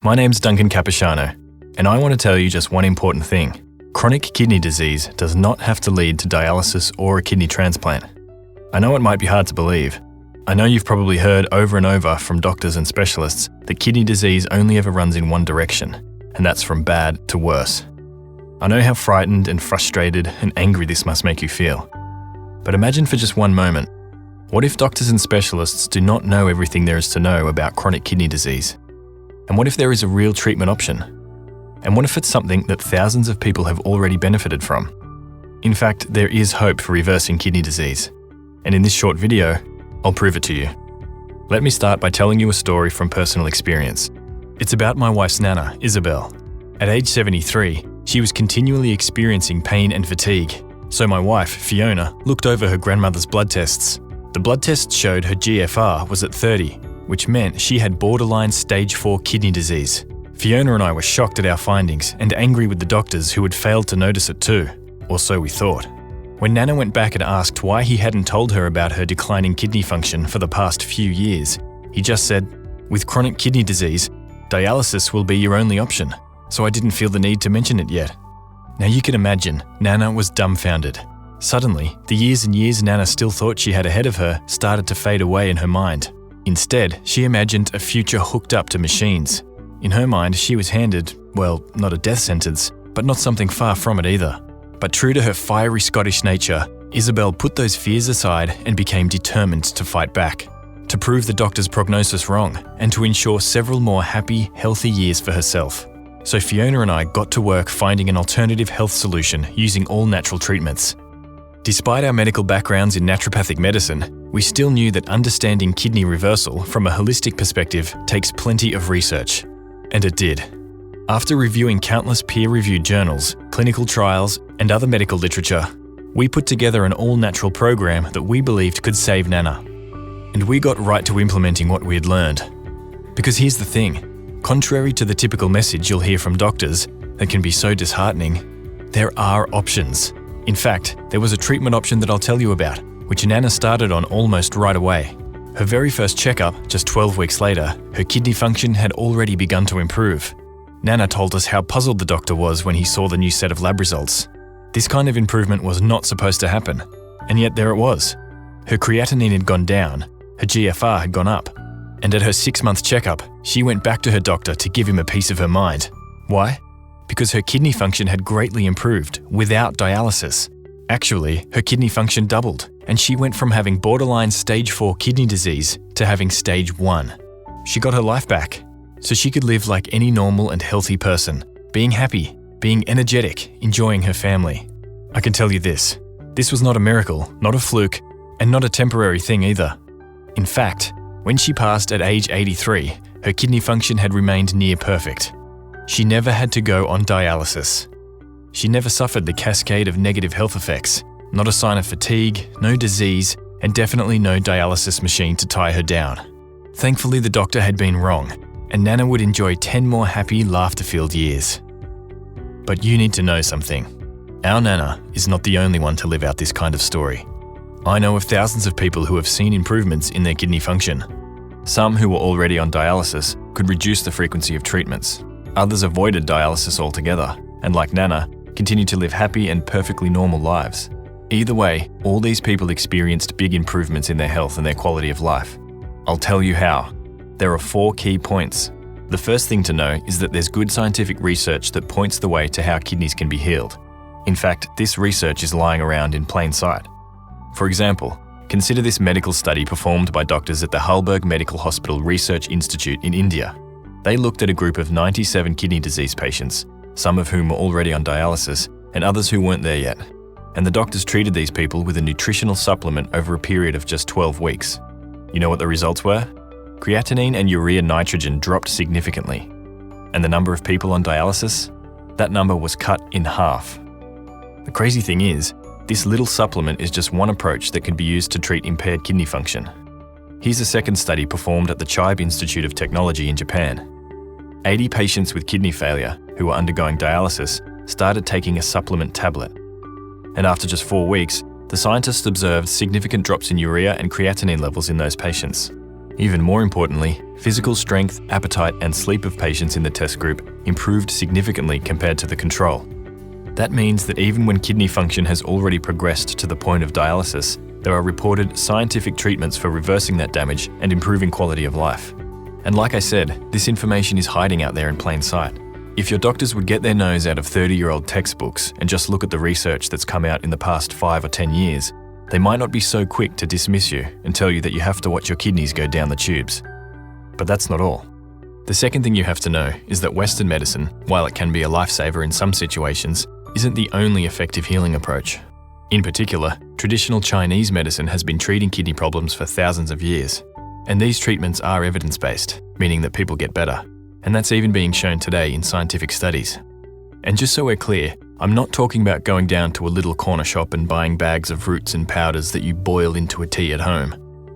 My name's Duncan Capiciano, and I want to tell you just one important thing. Chronic kidney disease does not have to lead to dialysis or a kidney transplant. I know it might be hard to believe. I know you've probably heard over and over from doctors and specialists that kidney disease only ever runs in one direction, and that's from bad to worse. I know how frightened and frustrated and angry this must make you feel. But imagine for just one moment, what if doctors and specialists do not know everything there is to know about chronic kidney disease? And what if there is a real treatment option? And what if it's something that thousands of people have already benefited from? In fact, there is hope for reversing kidney disease. And in this short video, I'll prove it to you. Let me start by telling you a story from personal experience. It's about my wife's nana, Isabel. At age 73, she was continually experiencing pain and fatigue. So my wife, Fiona, looked over her grandmother's blood tests. The blood tests showed her GFR was at 30, which meant she had borderline stage 4 kidney disease. Fiona and I were shocked at our findings and angry with the doctors who had failed to notice it too, or so we thought. When Nana went back and asked why he hadn't told her about her declining kidney function for the past few years, he just said, "With chronic kidney disease, dialysis will be your only option, so I didn't feel the need to mention it yet." Now you can imagine, Nana was dumbfounded. Suddenly, the years and years Nana still thought she had ahead of her started to fade away in her mind. Instead, she imagined a future hooked up to machines. In her mind, she was handed, well, not a death sentence, but not something far from it either. But true to her fiery Scottish nature, Isabel put those fears aside and became determined to fight back, to prove the doctor's prognosis wrong, and to ensure several more happy, healthy years for herself. So Fiona and I got to work finding an alternative health solution using all natural treatments. Despite our medical backgrounds in naturopathic medicine, we still knew that understanding kidney reversal from a holistic perspective takes plenty of research. And it did. After reviewing countless peer-reviewed journals, clinical trials, and other medical literature, we put together an all-natural program that we believed could save Nana. And we got right to implementing what we had learned. Because here's the thing, contrary to the typical message you'll hear from doctors that can be so disheartening, there are options. In fact, there was a treatment option that I'll tell you about, which Nana started on almost right away. Her very first checkup, just 12 weeks later, her kidney function had already begun to improve. Nana told us how puzzled the doctor was when he saw the new set of lab results. This kind of improvement was not supposed to happen, and yet there it was. Her creatinine had gone down, her GFR had gone up, and at her 6-month checkup, she went back to her doctor to give him a piece of her mind. Why? Because her kidney function had greatly improved without dialysis. Actually, her kidney function doubled, and she went from having borderline stage 4 kidney disease to having stage 1. She got her life back, so she could live like any normal and healthy person, being happy, being energetic, enjoying her family. I can tell you this was not a miracle, not a fluke, and not a temporary thing either. In fact, when she passed at age 83, her kidney function had remained near perfect. She never had to go on dialysis. She never suffered the cascade of negative health effects, not a sign of fatigue, no disease, and definitely no dialysis machine to tie her down. Thankfully, the doctor had been wrong, and Nana would enjoy 10 more happy, laughter-filled years. But you need to know something. Our Nana is not the only one to live out this kind of story. I know of thousands of people who have seen improvements in their kidney function. Some who were already on dialysis could reduce the frequency of treatments. Others avoided dialysis altogether, and like Nana, continued to live happy and perfectly normal lives. Either way, all these people experienced big improvements in their health and their quality of life. I'll tell you how. There are 4 key points. The first thing to know is that there's good scientific research that points the way to how kidneys can be healed. In fact, this research is lying around in plain sight. For example, consider this medical study performed by doctors at the Halberg Medical Hospital Research Institute in India. They looked at a group of 97 kidney disease patients, some of whom were already on dialysis and others who weren't there yet. And the doctors treated these people with a nutritional supplement over a period of just 12 weeks. You know what the results were? Creatinine and urea nitrogen dropped significantly. And the number of people on dialysis? That number was cut in half. The crazy thing is, this little supplement is just one approach that can be used to treat impaired kidney function. Here's a second study performed at the Chiba Institute of Technology in Japan. 80 patients with kidney failure who were undergoing dialysis started taking a supplement tablet. And after just 4 weeks, the scientists observed significant drops in urea and creatinine levels in those patients. Even more importantly, physical strength, appetite, and sleep of patients in the test group improved significantly compared to the control. That means that even when kidney function has already progressed to the point of dialysis, there are reported scientific treatments for reversing that damage and improving quality of life. And like I said, this information is hiding out there in plain sight. If your doctors would get their nose out of 30-year-old textbooks and just look at the research that's come out in the past 5 or 10 years, they might not be so quick to dismiss you and tell you that you have to watch your kidneys go down the tubes. But that's not all. The second thing you have to know is that Western medicine, while it can be a lifesaver in some situations, isn't the only effective healing approach. In particular, traditional Chinese medicine has been treating kidney problems for thousands of years. And these treatments are evidence-based, meaning that people get better. And that's even being shown today in scientific studies. And just so we're clear, I'm not talking about going down to a little corner shop and buying bags of roots and powders that you boil into a tea at home.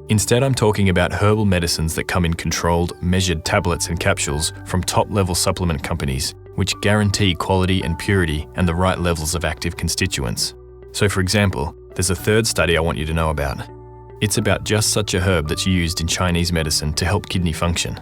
Instead, I'm talking about herbal medicines that come in controlled, measured tablets and capsules from top-level supplement companies, which guarantee quality and purity and the right levels of active constituents. So for example, there's a third study I want you to know about. It's about just such a herb that's used in Chinese medicine to help kidney function.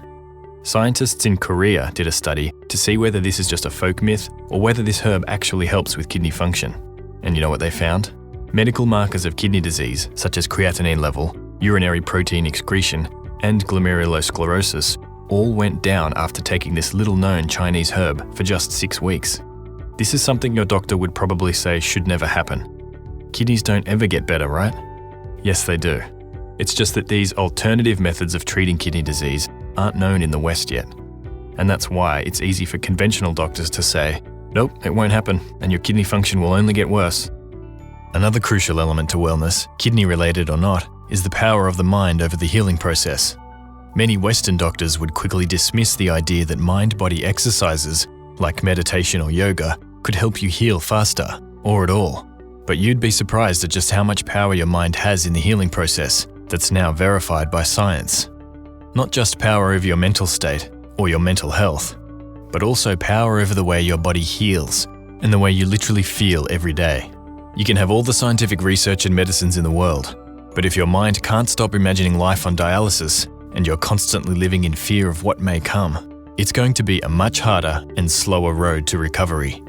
Scientists in Korea did a study to see whether this is just a folk myth or whether this herb actually helps with kidney function. And you know what they found? Medical markers of kidney disease, such as creatinine level, urinary protein excretion, and glomerulosclerosis, all went down after taking this little-known Chinese herb for just 6 weeks. This is something your doctor would probably say should never happen. Kidneys don't ever get better, right? Yes, they do. It's just that these alternative methods of treating kidney disease aren't known in the West yet. And that's why it's easy for conventional doctors to say, nope, it won't happen, and your kidney function will only get worse. Another crucial element to wellness, kidney-related or not, is the power of the mind over the healing process. Many Western doctors would quickly dismiss the idea that mind-body exercises, like meditation or yoga, could help you heal faster, or at all. But you'd be surprised at just how much power your mind has in the healing process that's now verified by science. Not just power over your mental state or your mental health, but also power over the way your body heals and the way you literally feel every day. You can have all the scientific research and medicines in the world, but if your mind can't stop imagining life on dialysis and you're constantly living in fear of what may come, it's going to be a much harder and slower road to recovery.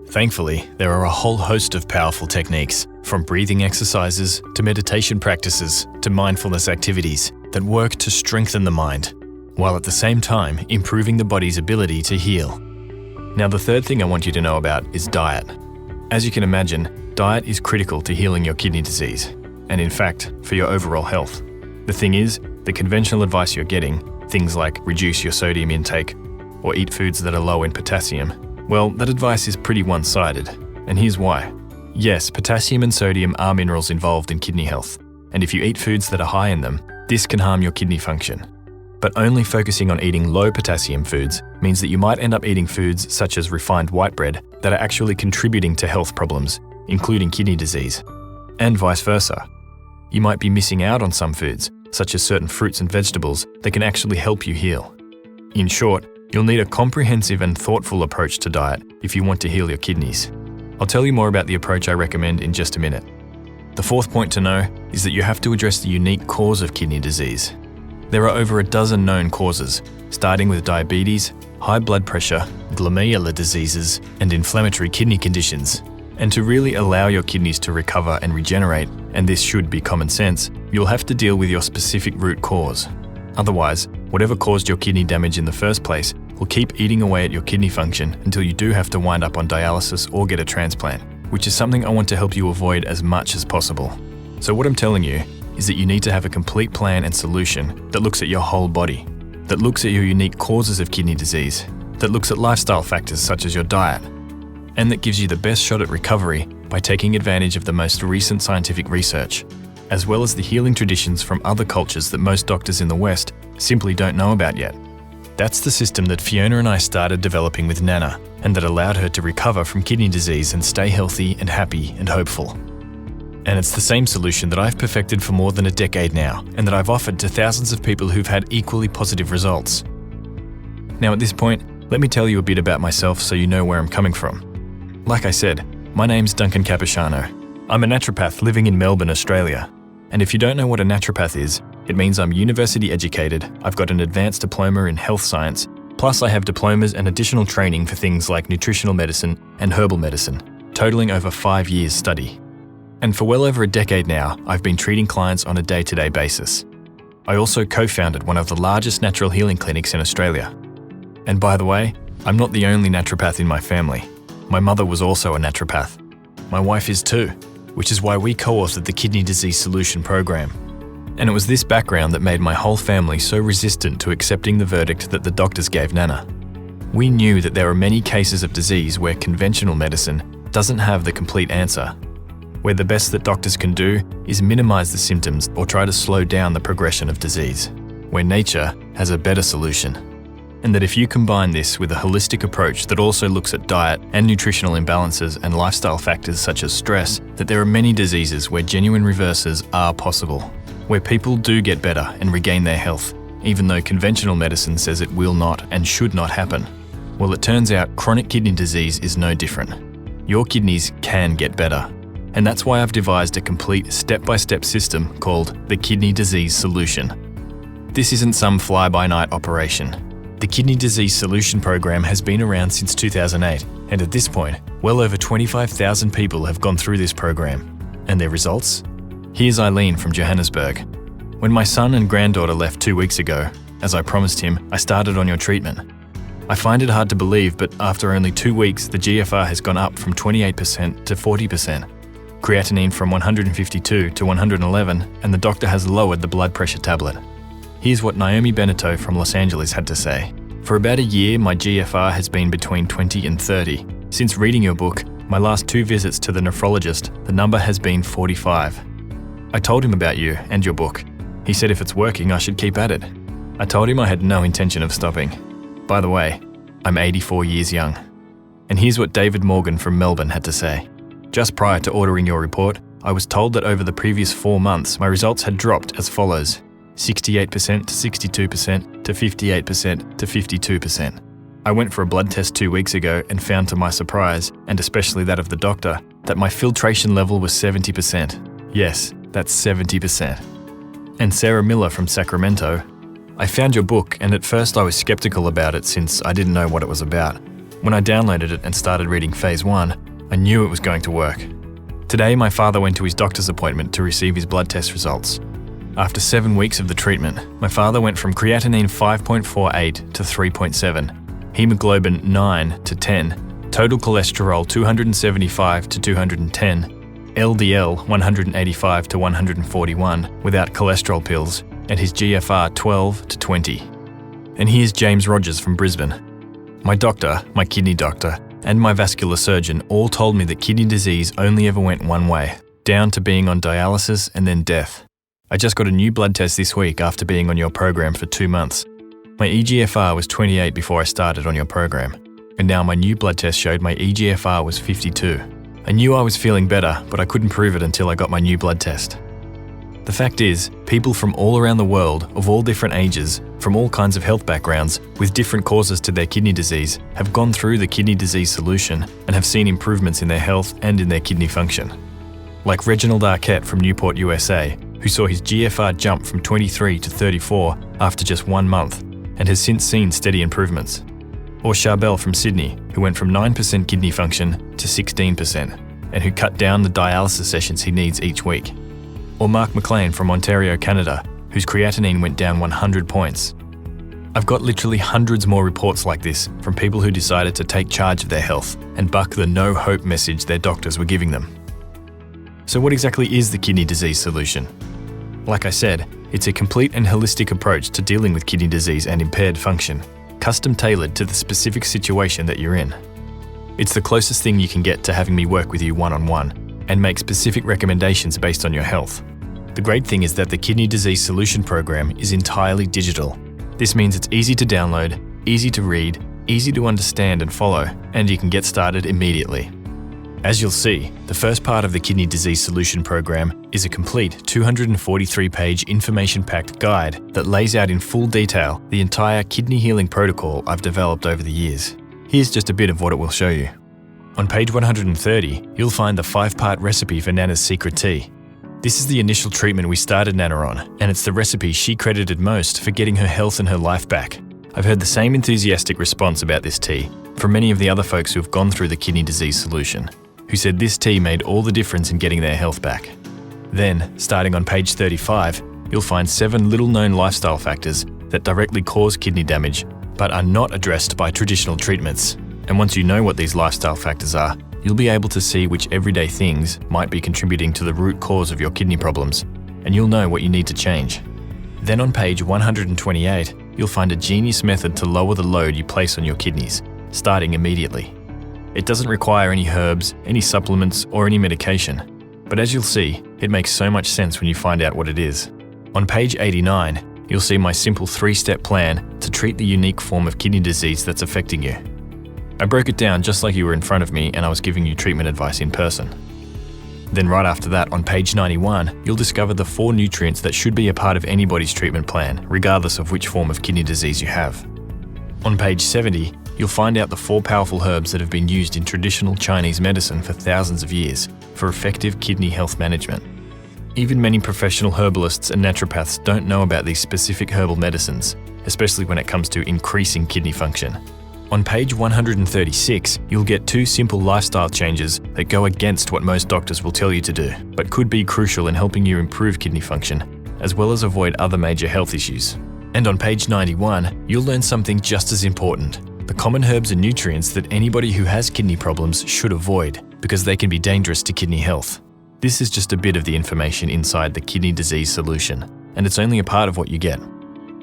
Thankfully, there are a whole host of powerful techniques, from breathing exercises to meditation practices to mindfulness activities, that work to strengthen the mind, while at the same time improving the body's ability to heal. Now, the third thing I want you to know about is diet. As you can imagine, diet is critical to healing your kidney disease, and in fact, for your overall health. The thing is, the conventional advice you're getting, things like reduce your sodium intake or eat foods that are low in potassium, well, that advice is pretty one-sided, and here's why. Yes, potassium and sodium are minerals involved in kidney health, and if you eat foods that are high in them, this can harm your kidney function. But only focusing on eating low potassium foods means that you might end up eating foods such as refined white bread that are actually contributing to health problems, including kidney disease, and vice versa. You might be missing out on some foods, such as certain fruits and vegetables, that can actually help you heal. In short, you'll need a comprehensive and thoughtful approach to diet if you want to heal your kidneys. I'll tell you more about the approach I recommend in just a minute. The fourth point to know is that you have to address the unique cause of kidney disease. There are over a dozen known causes, starting with diabetes, high blood pressure, glomerular diseases, and inflammatory kidney conditions. And to really allow your kidneys to recover and regenerate, and this should be common sense, you'll have to deal with your specific root cause. Otherwise, whatever caused your kidney damage in the first place will keep eating away at your kidney function until you do have to wind up on dialysis or get a transplant, which is something I want to help you avoid as much as possible. So what I'm telling you is that you need to have a complete plan and solution that looks at your whole body, that looks at your unique causes of kidney disease, that looks at lifestyle factors such as your diet, and that gives you the best shot at recovery by taking advantage of the most recent scientific research, as well as the healing traditions from other cultures that most doctors in the West simply don't know about yet. That's the system that Fiona and I started developing with Nana, and that allowed her to recover from kidney disease and stay healthy and happy and hopeful. And it's the same solution that I've perfected for more than a decade now, and that I've offered to thousands of people who've had equally positive results. Now at this point, let me tell you a bit about myself so you know where I'm coming from. Like I said, my name's Duncan Capiciano. I'm a naturopath living in Melbourne, Australia. And if you don't know what a naturopath is, It means I'm university educated, I've got an advanced diploma in health science, plus I have diplomas and additional training for things like nutritional medicine and herbal medicine, totaling over 5 years' study. And for well over a decade now, I've been treating clients on a day-to-day basis. I also co-founded one of the largest natural healing clinics in Australia. And by the way, I'm not the only naturopath in my family. My mother was also a naturopath. My wife is too, which is why we co-authored the Kidney Disease Solution program. And it was this background that made my whole family so resistant to accepting the verdict that the doctors gave Nana. We knew that there are many cases of disease where conventional medicine doesn't have the complete answer, where the best that doctors can do is minimize the symptoms or try to slow down the progression of disease, where nature has a better solution. And that if you combine this with a holistic approach that also looks at diet and nutritional imbalances and lifestyle factors such as stress, that there are many diseases where genuine reverses are possible, where people do get better and regain their health, even though conventional medicine says it will not and should not happen. Well, it turns out chronic kidney disease is no different. Your kidneys can get better. And that's why I've devised a complete step-by-step system called the Kidney Disease Solution. This isn't some fly-by-night operation. The Kidney Disease Solution program has been around since 2008, and at this point, well over 25,000 people have gone through this program. And their results? Here's Eileen from Johannesburg. When my son and granddaughter left 2 weeks ago, as I promised him, I started on your treatment. I find it hard to believe, but after only 2 weeks, the GFR has gone up from 28% to 40%. Creatinine from 152 to 111, and the doctor has lowered the blood pressure tablet. Here's what Naomi Beneteau from Los Angeles had to say. For about a year, my GFR has been between 20 and 30. Since reading your book, my last 2 visits to the nephrologist, the number has been 45. I told him about you and your book. He said if it's working, I should keep at it. I told him I had no intention of stopping. By the way, I'm 84 years young. And here's what David Morgan from Melbourne had to say. Just prior to ordering your report, I was told that over the previous 4 months, my results had dropped as follows: 68% to 62% to 58% to 52%. I went for a blood test 2 weeks ago and found to my surprise, and especially that of the doctor, that my filtration level was 70%. Yes, that's 70%. And Sarah Miller from Sacramento. I found your book, and at first I was skeptical about it since I didn't know what it was about. When I downloaded it and started reading Phase 1, I knew it was going to work. Today, my father went to his doctor's appointment to receive his blood test results. After 7 weeks of the treatment, my father went from creatinine 5.48 to 3.7, hemoglobin 9 to 10, total cholesterol 275 to 210, LDL 185 to 141 without cholesterol pills, and his GFR 12 to 20. And here's James Rogers from Brisbane. My doctor, my kidney doctor, and my vascular surgeon all told me that kidney disease only ever went one way, down to being on dialysis and then death. I just got a new blood test this week after being on your program for 2 months. My eGFR was 28 before I started on your program, and now my new blood test showed my eGFR was 52. I knew I was feeling better, but I couldn't prove it until I got my new blood test. The fact is, people from all around the world, of all different ages, from all kinds of health backgrounds, with different causes to their kidney disease, have gone through the Kidney Disease Solution and have seen improvements in their health and in their kidney function. Like Reginald Arquette from Newport, USA, who saw his GFR jump from 23 to 34 after just 1 month, and has since seen steady improvements. Or Charbel from Sydney, who went from 9% kidney function to 16%, and who cut down the dialysis sessions he needs each week. Or Mark McLean from Ontario, Canada, whose creatinine went down 100 points. I've got literally hundreds more reports like this from people who decided to take charge of their health and buck the no hope message their doctors were giving them. So what exactly is the Kidney Disease Solution? Like I said, it's a complete and holistic approach to dealing with kidney disease and impaired function, custom tailored to the specific situation that you're in. It's the closest thing you can get to having me work with you one-on-one and make specific recommendations based on your health. The great thing is that the Kidney Disease Solution program is entirely digital. This means it's easy to download, easy to read, easy to understand and follow, and you can get started immediately. As you'll see, the first part of the Kidney Disease Solution program is a complete 243-page information-packed guide that lays out in full detail the entire kidney healing protocol I've developed over the years. Here's just a bit of what it will show you. On page 130, you'll find the 5-part recipe for Nana's secret tea. This is the initial treatment we started Nana on, and it's the recipe she credited most for getting her health and her life back. I've heard the same enthusiastic response about this tea from many of the other folks who have gone through the kidney disease solution, who said this tea made all the difference in getting their health back. Then, starting on page 35, you'll find 7 little-known lifestyle factors that directly cause kidney damage but are not addressed by traditional treatments. And once you know what these lifestyle factors are, you'll be able to see which everyday things might be contributing to the root cause of your kidney problems, and you'll know what you need to change. Then on page 128, you'll find a genius method to lower the load you place on your kidneys, starting immediately. It doesn't require any herbs, any supplements, or any medication. But as you'll see, it makes so much sense when you find out what it is. On page 89, you'll see my simple 3-step plan to treat the unique form of kidney disease that's affecting you. I broke it down just like you were in front of me and I was giving you treatment advice in person. Then right after that, on page 91, you'll discover the 4 nutrients that should be a part of anybody's treatment plan, regardless of which form of kidney disease you have. On page 70, you'll find out the 4 powerful herbs that have been used in traditional Chinese medicine for thousands of years for effective kidney health management. Even many professional herbalists and naturopaths don't know about these specific herbal medicines, especially when it comes to increasing kidney function. On page 136, you'll get 2 simple lifestyle changes that go against what most doctors will tell you to do, but could be crucial in helping you improve kidney function, as well as avoid other major health issues. And on page 91, you'll learn something just as important: the common herbs and nutrients that anybody who has kidney problems should avoid, because they can be dangerous to kidney health. This is just a bit of the information inside the kidney disease solution, and it's only a part of what you get.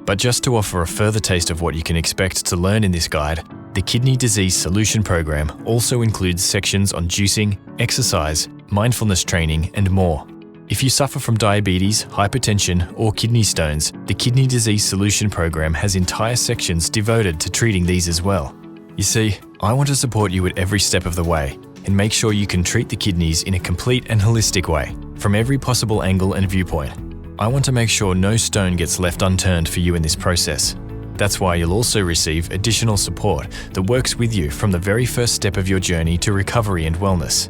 But just to offer a further taste of what you can expect to learn in this guide, the Kidney Disease Solution Program also includes sections on juicing, exercise, mindfulness training, and more. If you suffer from diabetes, hypertension, or kidney stones, the Kidney Disease Solution Program has entire sections devoted to treating these as well. You see, I want to support you at every step of the way and make sure you can treat the kidneys in a complete and holistic way, from every possible angle and viewpoint. I want to make sure no stone gets left unturned for you in this process. That's why you'll also receive additional support that works with you from the very first step of your journey to recovery and wellness.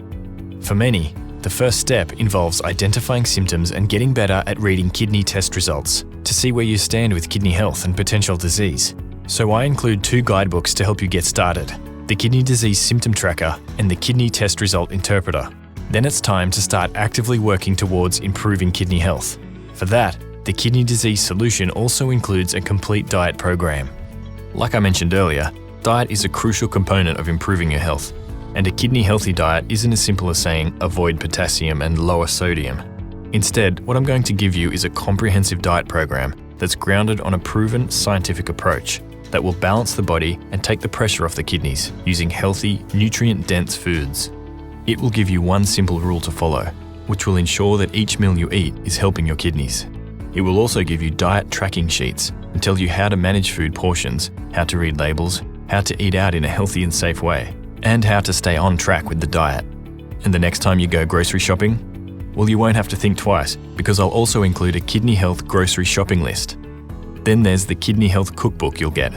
For many, the first step involves identifying symptoms and getting better at reading kidney test results to see where you stand with kidney health and potential disease. So I include 2 guidebooks to help you get started: the Kidney Disease Symptom Tracker and the Kidney Test Result Interpreter. Then it's time to start actively working towards improving kidney health. For that, the Kidney Disease Solution also includes a complete diet program. Like I mentioned earlier, diet is a crucial component of improving your health, and a kidney-healthy diet isn't as simple as saying avoid potassium and lower sodium. Instead, what I'm going to give you is a comprehensive diet program that's grounded on a proven scientific approach that will balance the body and take the pressure off the kidneys using healthy, nutrient-dense foods. It will give you one simple rule to follow, which will ensure that each meal you eat is helping your kidneys. It will also give you diet tracking sheets and tell you how to manage food portions, how to read labels, how to eat out in a healthy and safe way, and how to stay on track with the diet. And the next time you go grocery shopping, well, you won't have to think twice, because I'll also include a kidney health grocery shopping list. Then there's the Kidney Health Cookbook you'll get.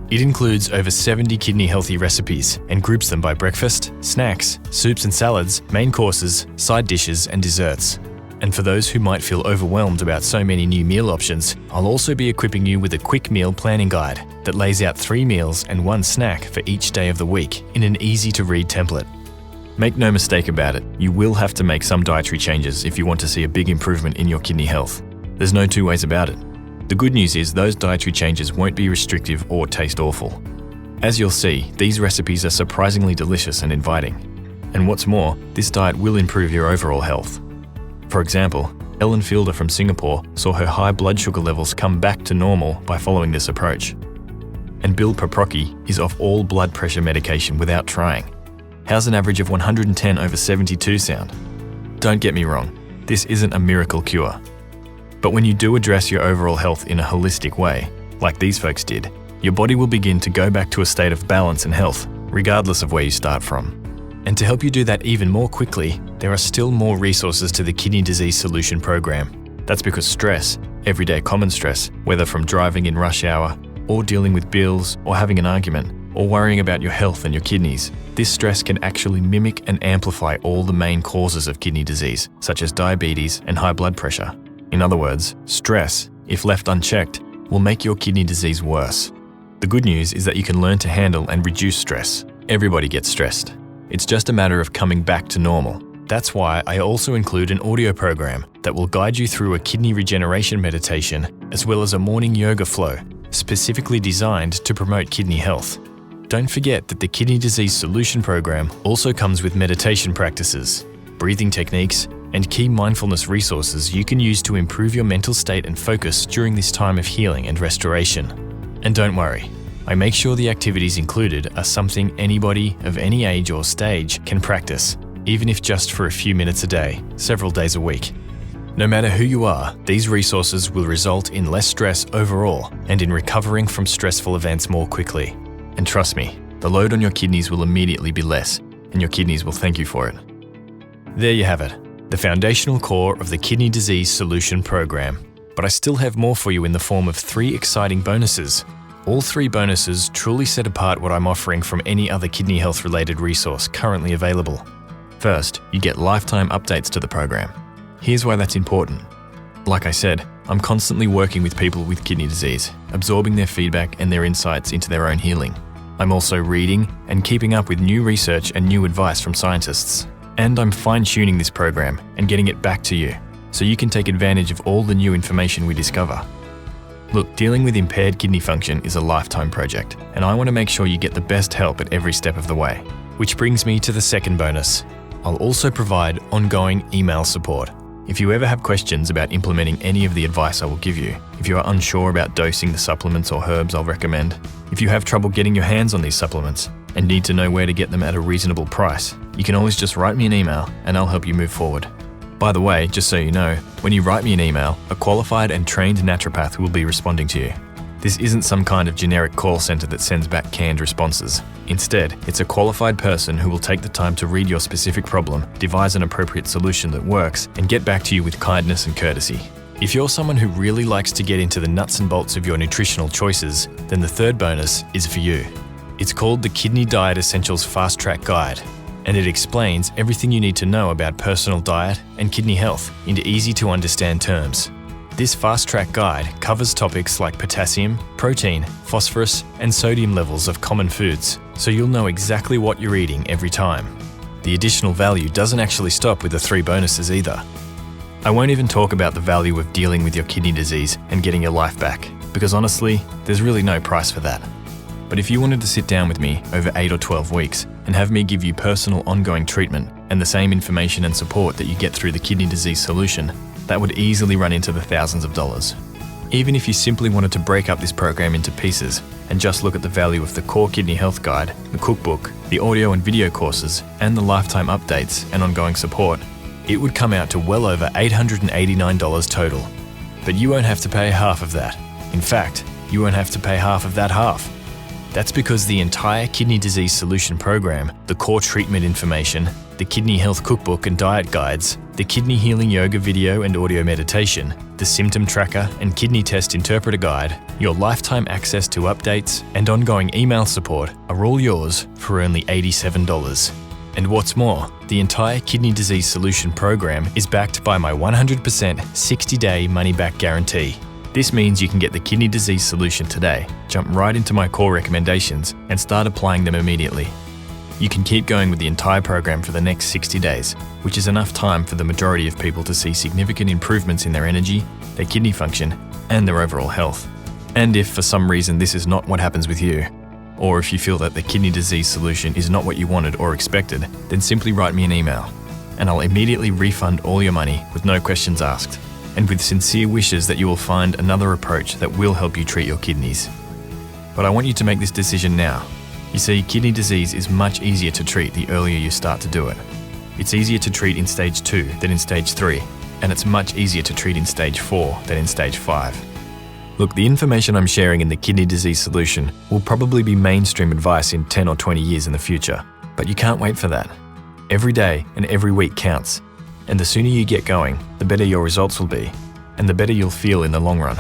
It includes over 70 kidney healthy recipes and groups them by breakfast, snacks, soups and salads, main courses, side dishes, and desserts. And for those who might feel overwhelmed about so many new meal options, I'll also be equipping you with a quick meal planning guide that lays out 3 meals and 1 snack for each day of the week in an easy-to-read template. Make no mistake about it, you will have to make some dietary changes if you want to see a big improvement in your kidney health. There's no 2 ways about it. The good news is those dietary changes won't be restrictive or taste awful. As you'll see, these recipes are surprisingly delicious and inviting. And what's more, this diet will improve your overall health. For example, Ellen Fielder from Singapore saw her high blood sugar levels come back to normal by following this approach. And Bill Paprocki is off all blood pressure medication without trying. How's an average of 110/72 sound? Don't get me wrong, this isn't a miracle cure. But when you do address your overall health in a holistic way, like these folks did, your body will begin to go back to a state of balance and health, regardless of where you start from. And to help you do that even more quickly, there are still more resources to the Kidney Disease Solution Program. That's because stress, everyday common stress, whether from driving in rush hour, or dealing with bills, or having an argument, or worrying about your health and your kidneys, this stress can actually mimic and amplify all the main causes of kidney disease, such as diabetes and high blood pressure. In other words, stress, if left unchecked, will make your kidney disease worse. The good news is that you can learn to handle and reduce stress. Everybody gets stressed. It's just a matter of coming back to normal. That's why I also include an audio program that will guide you through a kidney regeneration meditation, as well as a morning yoga flow, specifically designed to promote kidney health. Don't forget that the Kidney Disease Solution Program also comes with meditation practices, breathing techniques, and key mindfulness resources you can use to improve your mental state and focus during this time of healing and restoration. And don't worry, I make sure the activities included are something anybody of any age or stage can practice, even if just for a few minutes a day, several days a week. No matter who you are, these resources will result in less stress overall and in recovering from stressful events more quickly. And trust me, the load on your kidneys will immediately be less, and your kidneys will thank you for it. There you have it, the foundational core of the Kidney Disease Solution Program. But I still have more for you in the form of 3 exciting bonuses. All 3 bonuses truly set apart what I'm offering from any other kidney health related resource currently available. First, you get lifetime updates to the program. Here's why that's important. Like I said, I'm constantly working with people with kidney disease, absorbing their feedback and their insights into their own healing. I'm also reading and keeping up with new research and new advice from scientists. And I'm fine-tuning this program and getting it back to you, so you can take advantage of all the new information we discover. Look, dealing with impaired kidney function is a lifetime project, and I want to make sure you get the best help at every step of the way. Which brings me to the second bonus. I'll also provide ongoing email support. If you ever have questions about implementing any of the advice I will give you, if you are unsure about dosing the supplements or herbs I'll recommend, if you have trouble getting your hands on these supplements and need to know where to get them at a reasonable price, you can always just write me an email and I'll help you move forward. By the way, just so you know, when you write me an email, a qualified and trained naturopath will be responding to you. This isn't some kind of generic call center that sends back canned responses. Instead, it's a qualified person who will take the time to read your specific problem, devise an appropriate solution that works, and get back to you with kindness and courtesy. If you're someone who really likes to get into the nuts and bolts of your nutritional choices, then the third bonus is for you. It's called the Kidney Diet Essentials Fast Track Guide, and it explains everything you need to know about personal diet and kidney health into easy to understand terms. This fast track guide covers topics like potassium, protein, phosphorus, and sodium levels of common foods, so you'll know exactly what you're eating every time. The additional value doesn't actually stop with the 3 bonuses either. I won't even talk about the value of dealing with your kidney disease and getting your life back, because honestly, there's really no price for that. But if you wanted to sit down with me over 8 or 12 weeks and have me give you personal ongoing treatment and the same information and support that you get through the Kidney Disease Solution, that would easily run into the thousands of dollars. Even if you simply wanted to break up this program into pieces and just look at the value of the core kidney health guide, the cookbook, the audio and video courses, and the lifetime updates and ongoing support, it would come out to well over $889 total. But you won't have to pay half of that. In fact, you won't have to pay half of that half. That's because the entire Kidney Disease Solution Program, the core treatment information, the Kidney Health Cookbook and diet guides, the Kidney Healing Yoga video and audio meditation, the Symptom Tracker and Kidney Test Interpreter Guide, your lifetime access to updates, and ongoing email support are all yours for only $87. And what's more, the entire Kidney Disease Solution Program is backed by my 100% 60-day money-back guarantee. This means you can get the Kidney Disease Solution today, jump right into my core recommendations, and start applying them immediately. You can keep going with the entire program for the next 60 days, which is enough time for the majority of people to see significant improvements in their energy, their kidney function, and their overall health. And if for some reason this is not what happens with you, or if you feel that the Kidney Disease Solution is not what you wanted or expected, then simply write me an email, and I'll immediately refund all your money with no questions asked, and with sincere wishes that you will find another approach that will help you treat your kidneys. But I want you to make this decision now. You see, kidney disease is much easier to treat the earlier you start to do it. It's easier to treat in stage 2 than in stage 3, and it's much easier to treat in stage 4 than in stage 5. Look, the information I'm sharing in the Kidney Disease Solution will probably be mainstream advice in 10 or 20 years in the future, but you can't wait for that. Every day and every week counts, and the sooner you get going, the better your results will be, and the better you'll feel in the long run.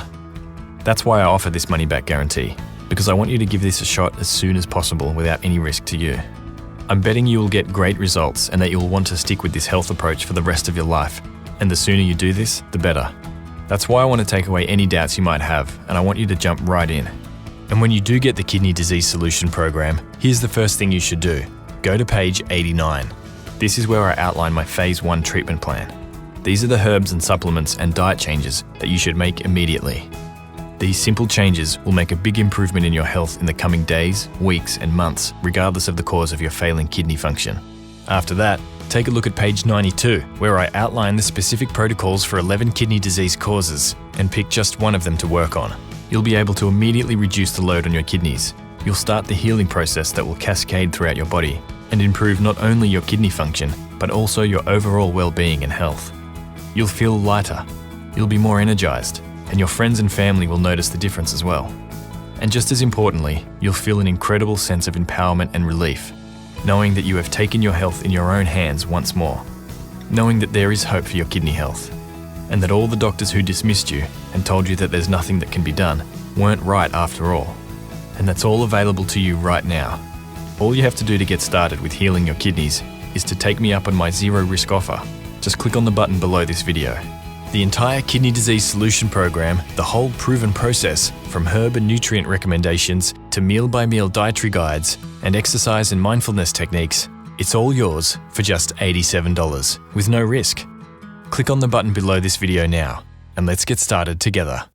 That's why I offer this money-back guarantee, because I want you to give this a shot as soon as possible without any risk to you. I'm betting you will get great results and that you'll want to stick with this health approach for the rest of your life. And the sooner you do this, the better. That's why I want to take away any doubts you might have, and I want you to jump right in. And when you do get the Kidney Disease Solution Program, here's the first thing you should do. Go to page 89. This is where I outline my Phase 1 treatment plan. These are the herbs and supplements and diet changes that you should make immediately. These simple changes will make a big improvement in your health in the coming days, weeks, and months, regardless of the cause of your failing kidney function. After that, take a look at page 92, where I outline the specific protocols for 11 kidney disease causes and pick just one of them to work on. You'll be able to immediately reduce the load on your kidneys. You'll start the healing process that will cascade throughout your body and improve not only your kidney function, but also your overall well-being and health. You'll feel lighter, you'll be more energized, and your friends and family will notice the difference as well. And just as importantly, you'll feel an incredible sense of empowerment and relief, knowing that you have taken your health in your own hands once more, knowing that there is hope for your kidney health, and that all the doctors who dismissed you and told you that there's nothing that can be done weren't right after all. And that's all available to you right now. All you have to do to get started with healing your kidneys is to take me up on my zero risk offer. Just click on the button below this video. The entire Kidney Disease Solution Program, the whole proven process, from herb and nutrient recommendations to meal-by-meal dietary guides and exercise and mindfulness techniques, it's all yours for just $87 with no risk. Click on the button below this video now and let's get started together.